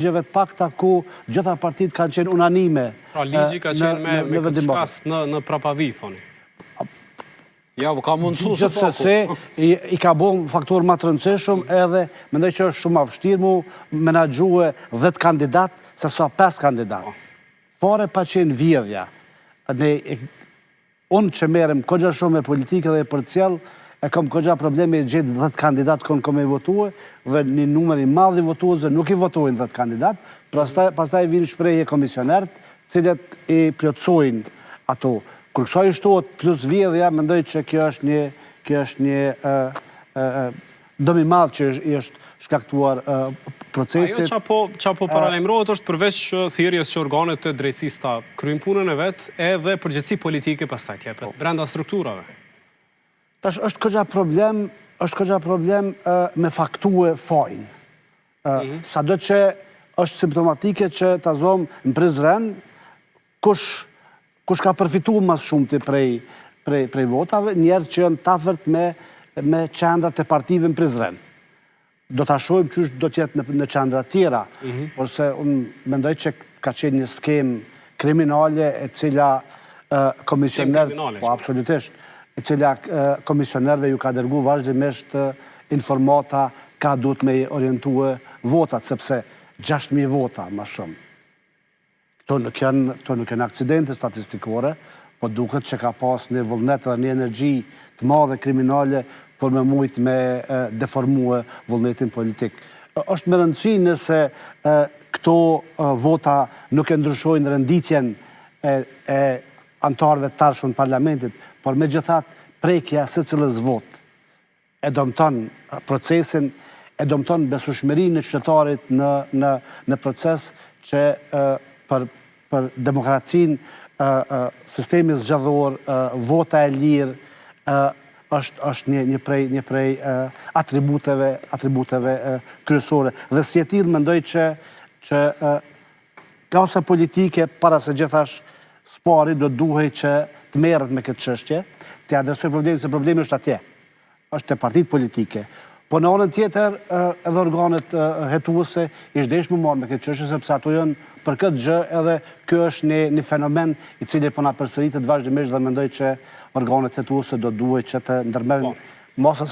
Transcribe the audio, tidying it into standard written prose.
ligjeve të pakta ku gjitha partitë kanë qenë unanime. Pra ligji ka qenë me këtë shkas në prapavi, thoni. Ja, ka mundësu se paku. Gjithsesi, i ka bo faktor ma të rëndësishëm edhe mendoj që është shumë vështirë mu menaxhue 10 kandidat, se sa 5 kandidat. Fare pa qenë vjedhja. Unë që merem kogja shumë e politike dhe për cjell, e kam kogja probleme gjithë 10 kandidat kom e votue, dhe një numër i madh i votuesve nuk i votojnë 10 kandidat, pastaj vinë shprehje komisionert, cilët i plotësojnë ato. Kur kësaj shtohet plus vjedhja, mendoj që kjo është një dëm i madh që i është shkaktuar procesit. Ajo çapo paralajmërohet është përveç thirrjes që organet të drejtësisë ta kryejnë punën e vet, edhe përgjegjësi politike pastaj jepet brenda strukturave. Tash është kogja problem me faktue fajin. Sado që është simptomatike që ta zomë në Prizren, kush ka përfituar mas shumëti prej votave, njerë që janë tafërt me qendrat e partive në Prizren. Do të ashojmë që do tjetë në qendrat tjera, por se unë mendoj që ka qenë një skem kriminale e cila komisioner, po absolutisht, e cila komisionerve ju ka dërgu vazhdimisht informata ka duhet me orientue votat, sepse 6.000 vota ma shumë. Këto nuk janë aksidente statistikore, po duket që ka pas një vullnet dhe një energji të madhe kriminale për me mujtë me deformue vullnetin politik. Është me rëndësi nëse këto vota nuk e ndryshojnë renditjen e antarëve të tarshëm në parlamentit, por me gjithat prekja se cilës vot e domton procesin, e domton besueshmërinë e qytetarit në proces që për demokracinë, sistemi zgjedhor, vota e lirë, është një prej atributeve kryesore. Dhe si e tillë mendoj që klasa politike, para se gjithash spari, do duhej që të merret me këtë çështje, të adresoj problemin, se problemi është atje. Është te partitë politike. Po në anën tjetër, edhe organet hetuese i shdeshme marrë me këtë çështje, sepse ato janë për këtë gjë, edhe kjo është një fenomen i cili po na përsëritet vazhdimisht dhe mendoj që organet hetuese do duhet që të ndërmerren masa